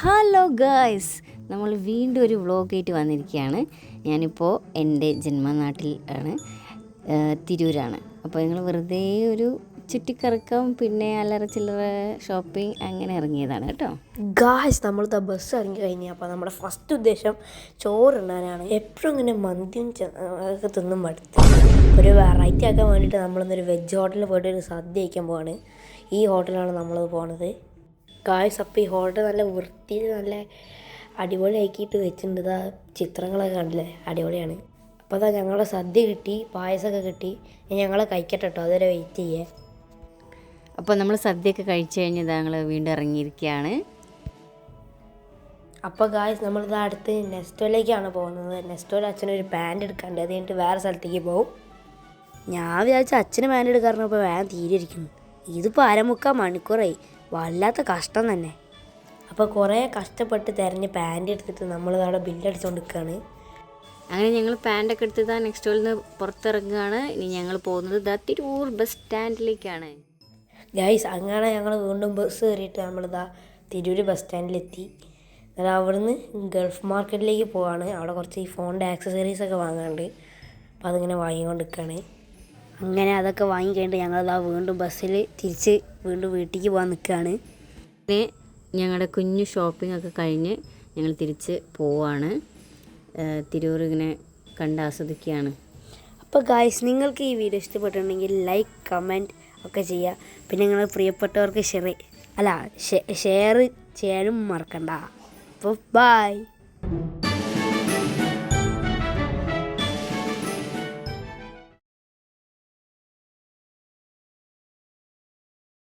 Hello guys, നമ്മൾ വീണ്ടും ഒരു വ്ളോഗായിട്ട് വന്നിരിക്കുകയാണ്. ഞാനിപ്പോൾ എൻ്റെ ജന്മനാട്ടിൽ ആണ്, തിരൂരാണ്. അപ്പോൾ ഞങ്ങൾ വെറുതെ ഒരു ചുറ്റിക്കറക്കം, പിന്നെ അല്ലറ ചില്ലറ ഷോപ്പിംഗ് അങ്ങനെ ഇറങ്ങിയതാണ് കേട്ടോ. ഗായ്സ്, നമ്മളിതാ ബസ് ഇറങ്ങി കഴിഞ്ഞാൽ അപ്പോൾ നമ്മുടെ ഫസ്റ്റ് ഉദ്ദേശം ചോറുണ്ണാനാണ്. എപ്പോഴും ഇങ്ങനെ മന്തിയും ഒക്കെ തിന്നും മടുത്ത് ഒരു വെറൈറ്റി ആക്കാൻ വേണ്ടിയിട്ട് നമ്മളിന്നൊരു വെജ് ഹോട്ടലിൽ പോയിട്ട് ഒരു സദ്യ കഴിക്കാൻ പോവാണ്. ഈ ഹോട്ടലാണ് നമ്മൾ പോണത്. ഗായ്സ്, അപ്പോൾ ഈ ഹോട്ടൽ നല്ല വൃത്തിയിൽ നല്ല അടിപൊളി ആക്കിയിട്ട് വെച്ചിട്ടുണ്ട്. ഇതാ ചിത്രങ്ങളൊക്കെ കണ്ടില്ലേ, അടിപൊളിയാണ്. അപ്പോൾ അതാ ഞങ്ങളുടെ സദ്യ കിട്ടി, പായസമൊക്കെ കിട്ടി. ഞങ്ങൾ കഴിക്കട്ടെ കേട്ടോ, അതുവരെ വെയിറ്റ് ചെയ്യേ. അപ്പോൾ നമ്മൾ സദ്യയൊക്കെ കഴിച്ച് കഴിഞ്ഞ് ഞങ്ങൾ വീണ്ടും ഇറങ്ങിയിരിക്കുകയാണ്. അപ്പോൾ ഗായ്സ്, നമ്മളിത് അടുത്ത് നെസ്റ്റോയിലേക്കാണ് പോകുന്നത്. നെസ്റ്റോയിൽ അച്ഛനൊരു പാൻറ് എടുക്കാണ്ട്, അത് കഴിഞ്ഞിട്ട് വേറെ സ്ഥലത്തേക്ക് പോകും. ഞാൻ വിചാരിച്ച അച്ഛന് പാൻറ് എടുക്കാറുണ്ടപ്പോൾ വേഗം തീരെയിരിക്കുന്നു. ഇതിപ്പോൾ 3/4 മണിക്കൂറായി. വല്ലാത്ത കഷ്ടം തന്നെ. അപ്പോൾ കുറേ കഷ്ടപ്പെട്ട് തിരഞ്ഞ് പാൻറ് എടുത്തിട്ട് നമ്മളിതവിടെ ബില്ലടിച്ചുകൊണ്ട് നിൽക്കുകയാണ്. അങ്ങനെ ഞങ്ങൾ പാൻറ്റൊക്കെ എടുത്ത് നെക്സ്റ്റോയിൽ നിന്ന് പുറത്തിറങ്ങുകയാണ്. ഇനി ഞങ്ങൾ പോകുന്നത് തിരൂർ ബസ് സ്റ്റാൻഡിലേക്കാണ്. ഗൈസ്, അങ്ങനെ ഞങ്ങൾ വീണ്ടും ബസ് കയറിയിട്ട് നമ്മളിതാ തിരൂർ ബസ് സ്റ്റാൻഡിലെത്തി. എന്നാൽ അവിടുന്ന് ഗൾഫ് മാർക്കറ്റിലേക്ക് പോവാണ്. അവിടെ കുറച്ച് ഈ ഫോണിൻ്റെ ആക്സസറീസൊക്കെ വാങ്ങാനുണ്ട്. അപ്പോൾ അതിങ്ങനെ വാങ്ങിക്കൊണ്ട് നിൽക്കുകയാണ്. അങ്ങനെ അതൊക്കെ വാങ്ങിക്കഴിഞ്ഞിട്ട് ഞങ്ങളിതാ വീണ്ടും ബസ്സിൽ തിരിച്ച് വീണ്ടും വീട്ടിലേക്ക് പോകാൻ നിൽക്കുകയാണ്. പിന്നെ ഞങ്ങളുടെ കുഞ്ഞു ഷോപ്പിംഗ് ഒക്കെ കഴിഞ്ഞ് ഞങ്ങൾ തിരിച്ച് പോവാണ്. തിരൂർ ഇങ്ങനെ കണ്ട് ആസ്വദിക്കുകയാണ്. അപ്പോൾ ഗായ്സ്, നിങ്ങൾക്ക് ഈ വീഡിയോ ഇഷ്ടപ്പെട്ടിട്ടുണ്ടെങ്കിൽ ലൈക്ക്, കമൻറ്റ് ഒക്കെ ചെയ്യുക. പിന്നെ നിങ്ങൾ പ്രിയപ്പെട്ടവർക്ക് ഷെയർ ചെയ്യാനും മറക്കണ്ട. അപ്പോൾ ബൈ.